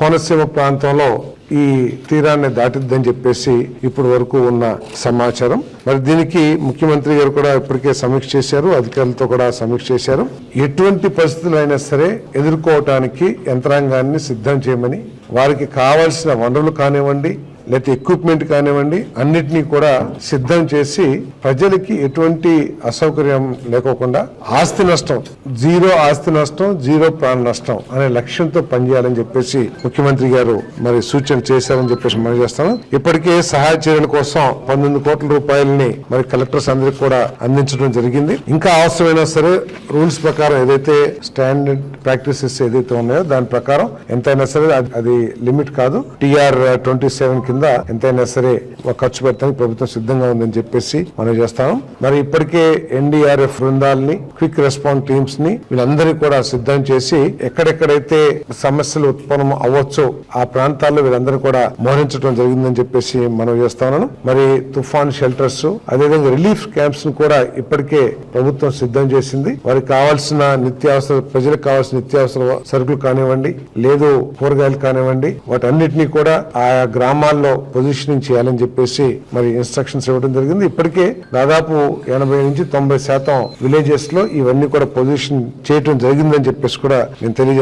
కోనసీమ ప్రాంతంలో ఈ తీరాన్ని దాటిద్దని చెప్పేసి ఇప్పుడు వరకు ఉన్న సమాచారం. మరి దీనికి ముఖ్యమంత్రి గారు కూడా ఇప్పటికే సమీక్ష చేశారు, అధికారులతో కూడా సమీక్ష చేశారు. ఎటువంటి పరిస్థితులైనా సరే ఎదుర్కోవటానికి యంత్రాంగాన్ని సిద్ధం చేయమని, వారికి కావాల్సిన వనరులు కానివ్వండి, లేకపోతే ఎక్విప్మెంట్ కానివ్వండి, అన్నిటినీ కూడా సిద్ధం చేసి ప్రజలకి ఎటువంటి అసౌకర్యం లేకోకుండా ఆస్తి నష్టం జీరో ప్రాణ నష్టం అనే లక్ష్యంతో పనిచేయాలని చెప్పేసి ముఖ్యమంత్రి గారు మరి సూచన చేశారని చెప్పేసి మనం చేస్తాను. ఇప్పటికే సహాయ చర్యల కోసం 19 కోట్ల రూపాయలని మరి కలెక్టర్స్ అందరికి కూడా అందించడం జరిగింది. ఇంకా అవసరమైనా సరే రూల్స్ ప్రకారం ఏదైతే స్టాండర్డ్ ప్రాక్టీసెస్ ఏదైతే ఉన్నాయో దాని ప్రకారం ఎంతైనా సరే అది లిమిట్ కాదు, TR 27 కింద ఎంతైనా సరే ఖర్చు పెట్టడానికి ప్రభుత్వం సిద్ధంగా ఉందని చెప్పేసి మనం చేస్తాం. మరి ఇప్పటికే NDRF బృందాలని, క్విక్ రెస్పాన్స్ టీమ్స్ ని వీళ్ళందరినీ కూడా సిద్ధం చేసి ఎక్కడెక్కడైతే సమస్యలు ఉత్పన్నం అవ్వచ్చో ఆ ప్రాంతాల్లో వీళ్ళందరూ కూడా మోహరించడం జరిగిందని చెప్పేసి మనం చేస్తాను. మరి తుఫాన్ షెల్టర్స్, అదేవిధంగా రిలీఫ్ క్యాంప్స్ ను కూడా ఇప్పటికే ప్రభుత్వం సిద్ధం చేసింది. వారికి కావాల్సిన ప్రజలకు కావాల్సిన నిత్యావసర సరుకులు కానివ్వండి, లేదు కూరగాయలు కానివ్వండి, వాటన్నిటినీ కూడా ఆయా గ్రామాల్లో పొజిషనింగ్ చేయాలని చెప్పేసి మరి ఇన్స్ట్రక్షన్స్ ఇవ్వడం జరిగింది. ఇప్పటికే దాదాపు 80 నుంచి 90% విలేజెస్ లో ఇవన్నీ కూడా పొజిషన్ చేయడం జరిగిందని చెప్పేసి కూడా నేను తెలియజేస్తాను.